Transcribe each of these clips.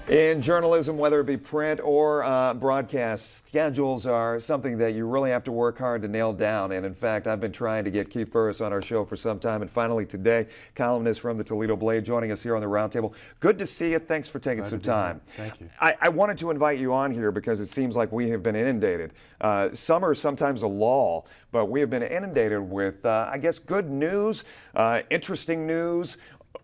In journalism, whether it be print or broadcast, schedules are something that you really have to work hard to nail down. And in fact, I've been trying to get Keith Burris on our show for some time. And finally today, columnist from the Toledo Blight joining us here on the Roundtable. Good to see you. Thanks for taking some time. Thank you. I wanted to invite you on here because it seems like we have been inundated. Summer is sometimes a lull, but we have been inundated with, I guess, good news, interesting news,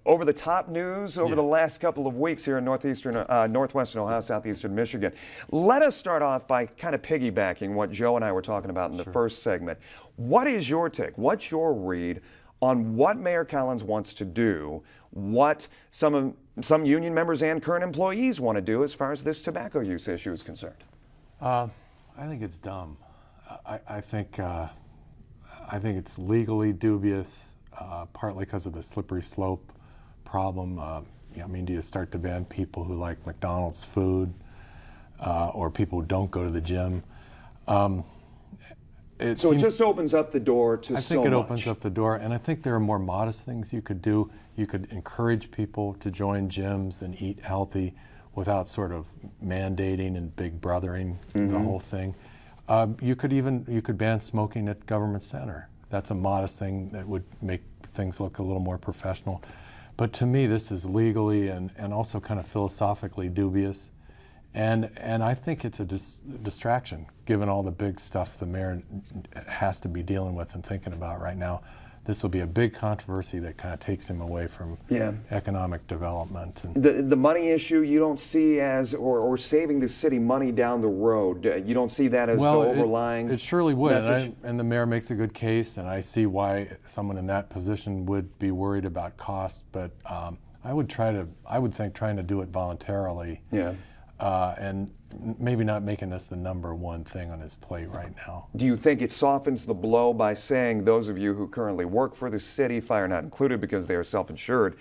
over-the-top news over the last couple of weeks here in northwestern Ohio, southeastern Michigan. Let us start off by kind of piggybacking what Joe and I were talking about in the first segment. What is your take? What's your read on what Mayor Collins wants to do, what some union members and current employees want to do as far as this tobacco use issue is concerned? I think it's dumb. I think it's legally dubious, partly because of the slippery slope problem. I mean, do you start to ban people who like McDonald's food or people who don't go to the gym? It just opens up the door to so much. I think it opens up the door, and I think there are more modest things you could do. You could encourage people to join gyms and eat healthy without sort of mandating and big brothering the whole thing. You could ban smoking at Government Center. That's a modest thing that would make things look a little more professional. But to me, this is legally and also kind of philosophically dubious. And I think it's a distraction, given all the big stuff the mayor has to be dealing with and thinking about right now. This will be a big controversy that kind of takes him away from economic development. And the money issue you don't see as, or saving the city money down the road, you don't see that as the overlying it surely would, message? and the mayor makes a good case, and I see why someone in that position would be worried about cost, but I would think trying to do it voluntarily, and maybe not making this the #1 thing on his plate right now. Do you think it softens the blow by saying those of you who currently work for the city, fire not included because they are self-insured,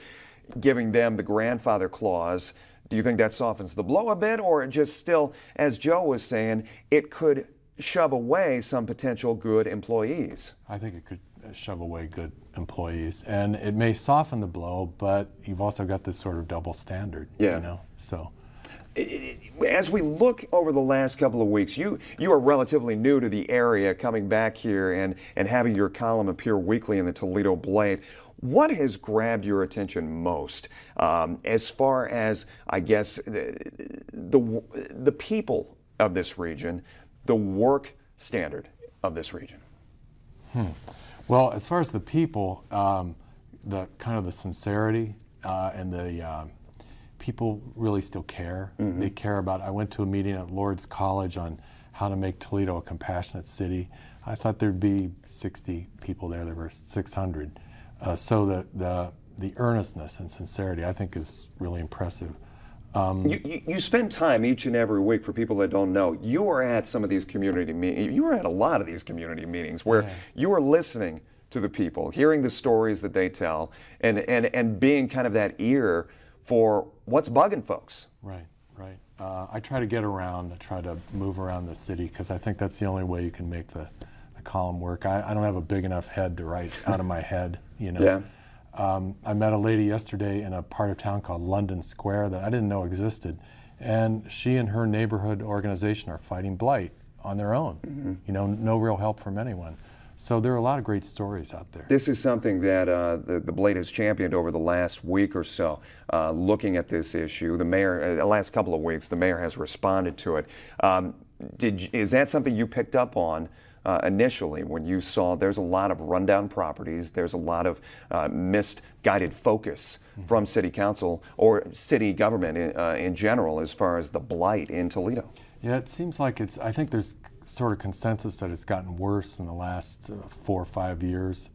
giving them the grandfather clause? Do you think that softens the blow a bit, or just still, as Joe was saying, it could shove away some potential good employees? I think it could shove away good employees, and it may soften the blow, but you've also got this sort of double standard, you know, so. As we look over the last couple of weeks, you are relatively new to the area, coming back here and having your column appear weekly in the Toledo Blight. What has grabbed your attention most as far as, I guess, the people of this region, the work standard of this region? Well, as far as the people, the kind of the sincerity and the people really still care. They care about, I went to a meeting at Lord's College on how to make Toledo a compassionate city. I thought there'd be 60 people there. There were 600. So the earnestness and sincerity, I think, is really impressive. You spend time each and every week, for people that don't know. You were at some of these community meetings. You were at a lot of these community meetings where you were listening to the people, hearing the stories that they tell, and being kind of that ear for what's bugging folks. Right. I try to get around, I try to move around the city, because I think that's the only way you can make the column work. I don't have a big enough head to write out of my head, you know. I met a lady yesterday in a part of town called London Square that I didn't know existed, and she and her neighborhood organization are fighting blight on their own. You know, no real help from anyone. So there are a lot of great stories out there. This is something that the Blight has championed over the last week or so, looking at this issue. The mayor, the last couple of weeks, the mayor has responded to it. Is that something you picked up on initially when you saw there's a lot of rundown properties, there's a lot of misguided focus from city council or city government in general as far as the blight in Toledo? Yeah, it seems like I think there's sort of consensus that it's gotten worse in the last 4 or 5 years.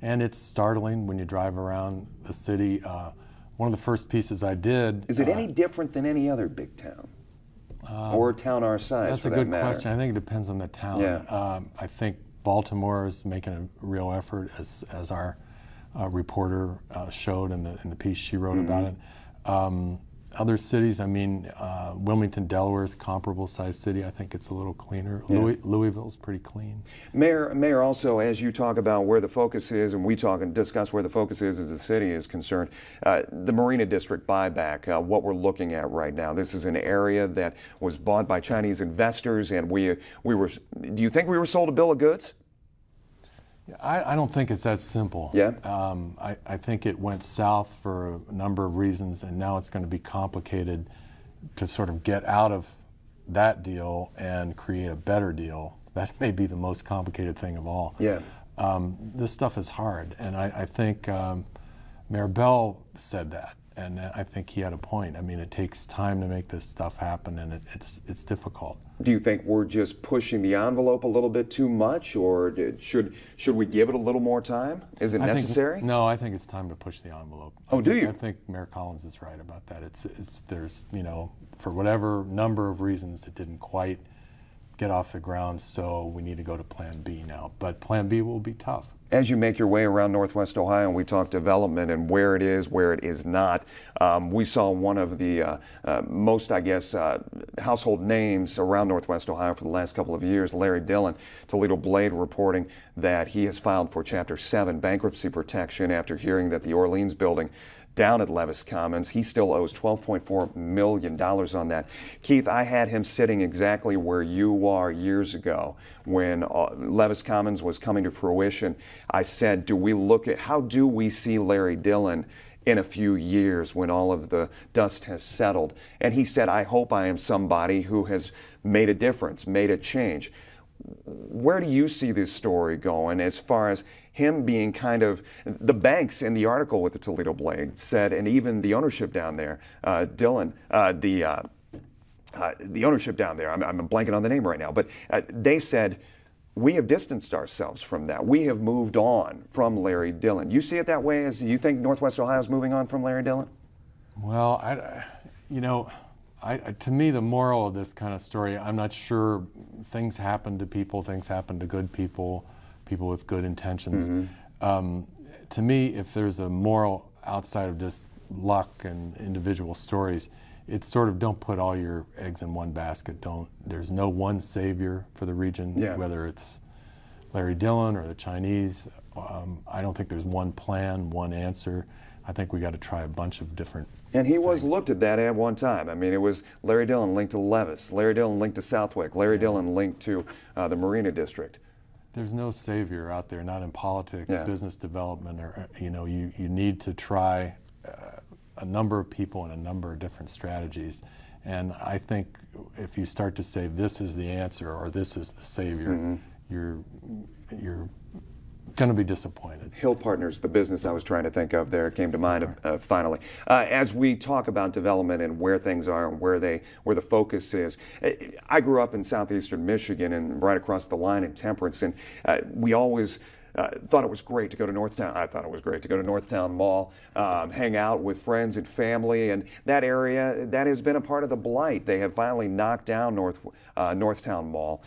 And it's startling when you drive around the city. One of the first pieces I did... Is it any different than any other big town? Or a town our size, that's a good question. I think it depends on the town. I think Baltimore is making a real effort, as our reporter showed in the piece she wrote about it. other cities, I mean, Wilmington, Delaware is a comparable sized city. I think it's a little cleaner. Yeah. Louisville's pretty clean. Mayor, also, as you talk about where the focus is, and we talk and discuss where the focus is as the city is concerned, the Marina District buyback, what we're looking at right now. This is an area that was bought by Chinese investors, and we were, do you think we were sold a bill of goods? I don't think it's that simple. Yeah. I think it went south for a number of reasons, and now it's going to be complicated to sort of get out of that deal and create a better deal. That may be the most complicated thing of all. Yeah. This stuff is hard, and I think Mayor Bell said that, and I think he had a point. I mean, it takes time to make this stuff happen, and it's difficult. Do you think we're just pushing the envelope a little bit too much, or should we give it a little more time? Is it necessary? No, I think it's time to push the envelope. Oh, do you? I think Mayor Collins is right about that. There's for whatever number of reasons it didn't quite get off the ground, so we need to go to Plan B now. But Plan B will be tough. As you make your way around Northwest Ohio, and we talk development and where it is not, we saw one of the most, I guess, household names around Northwest Ohio for the last couple of years, Larry Dillon, Toledo Blight, reporting that he has filed for Chapter 7 bankruptcy protection after hearing that the Orleans building down at Levis Commons, he still owes $12.4 million on that. Keith, I had him sitting exactly where you are years ago when Levis Commons was coming to fruition. I said, how do we see Larry Dillon in a few years when all of the dust has settled? And he said, I hope I am somebody who has made a difference, made a change. Where do you see this story going as far as him being kind of, the banks in the article with the Toledo Blight said, and even the ownership down there, Dillon, the ownership down there, I'm blanking on the name right now, but they said, we have distanced ourselves from that. We have moved on from Larry Dillon. You see it that way? As you think Northwest Ohio is moving on from Larry Dillon? Well, to me, the moral of this kind of story, I'm not sure. Things happen to people, things happen to good people, people with good intentions. Mm-hmm. To me, if there's a moral outside of just luck and individual stories, it's sort of don't put all your eggs in one basket. There's no one savior for the region, whether it's Larry Dillon or the Chinese. I don't think there's one plan, one answer. I think we got to try a bunch of different And he things. was looked at that at one time. I mean, it was Larry Dillon linked to Levis, Larry Dillon linked to Southwick, Larry Dillon linked to the Marina District. There's no savior out there, not in politics, business development, or you need to try a number of people and a number of different strategies. And I think if you start to say this is the answer or this is the savior, you're going to be disappointed. Hill Partners, the business I was trying to think of there, came to mind finally. As we talk about development and where things are and where the focus is, I grew up in southeastern Michigan and right across the line in Temperance, and we always thought it was great to go to Northtown. I thought it was great to go to Northtown Mall, hang out with friends and family, and that area, that has been a part of the Blight. They have finally knocked down Northtown Mall.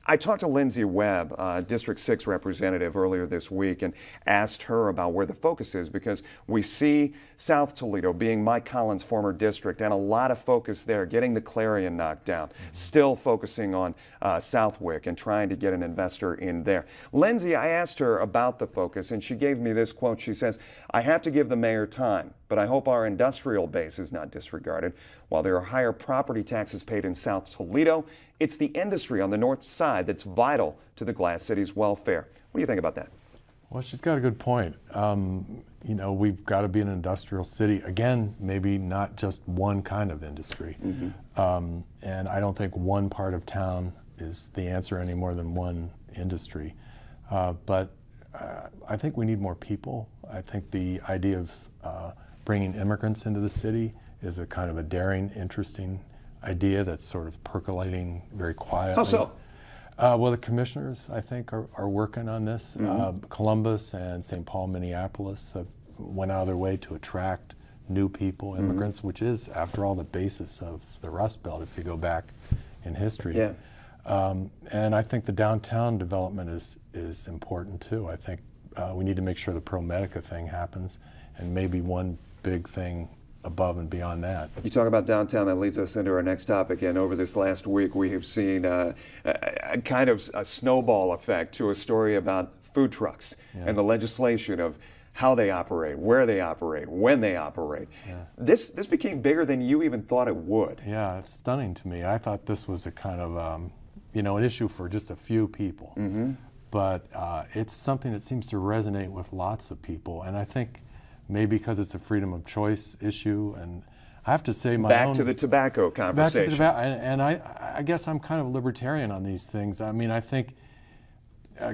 I talked to Lindsay Webb, District 6 representative, earlier this week and asked her about where the focus is, because we see South Toledo being Mike Collins' former district and a lot of focus there, getting the Clarion knocked down, still focusing on Southwick and trying to get an investor in there. Lindsay, I asked her about the focus, and she gave me this quote. She says, I have to give the mayor time, but I hope our industrial base is not disregarded. While there are higher property taxes paid in South Toledo, it's the industry on the north side that's vital to the Glass City's welfare. What do you think about that? Well, she's got a good point. We've got to be an industrial city. Again, maybe not just one kind of industry. And I don't think one part of town is the answer any more than one industry. But I think we need more people. I think the idea of bringing immigrants into the city is a kind of a daring, interesting idea that's sort of percolating very quietly. How so? Well, the commissioners, I think, are working on this. Columbus and St. Paul, Minneapolis went out of their way to attract new people, immigrants, which is, after all, the basis of the Rust Belt, if you go back in history. Yeah. And I think the downtown development is important, too. I think, we need to make sure the ProMedica thing happens, and maybe one big thing above and beyond that. You talk about downtown, that leads us into our next topic. And over this last week, we have seen a kind of a snowball effect to a story about food trucks and the legislation of how they operate, where they operate, when they operate. This became bigger than you even thought it would. Yeah, it's stunning to me. I thought this was a kind of, an issue for just a few people. But it's something that seems to resonate with lots of people. And I think maybe because it's a freedom of choice issue. And I have to say Back to the tobacco conversation. Back to the tobacco. And I guess I'm kind of libertarian on these things. I mean, I think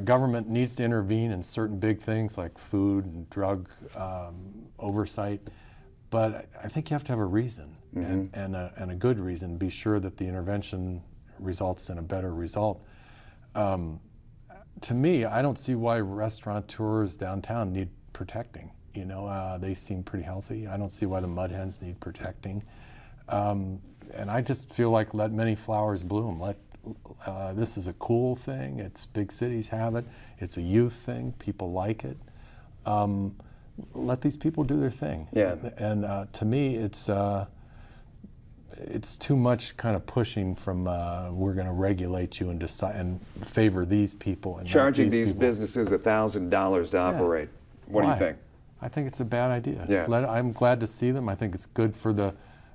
government needs to intervene in certain big things like food and drug oversight, but I think you have to have a reason and a good reason. Be sure that the intervention results in a better result. To me, I don't see why restaurateurs downtown need protecting. They seem pretty healthy. I don't see why the mud hens need protecting. And I just feel like let many flowers bloom. This is a cool thing. It's big cities have it. It's a youth thing. People like it. Let these people do their thing. Yeah. And to me, it's too much kind of pushing from we're going to regulate you and decide and favor these people and charging these people. Businesses $1,000 to operate. What do you think? I think it's a bad idea. Yeah. I'm glad to see them. I think it's good for the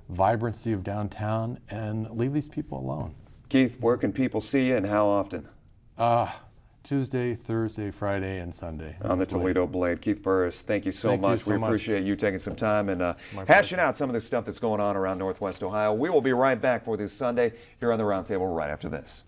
vibrancy of downtown, and leave these people alone. Keith, where can people see you and how often? Tuesday, Thursday, Friday, and Sunday. On the Toledo Blight. Keith Burris, thank you so much. We appreciate you taking some time and hashing out some of the stuff that's going on around Northwest Ohio. We will be right back for this Sunday here on the Roundtable right after this.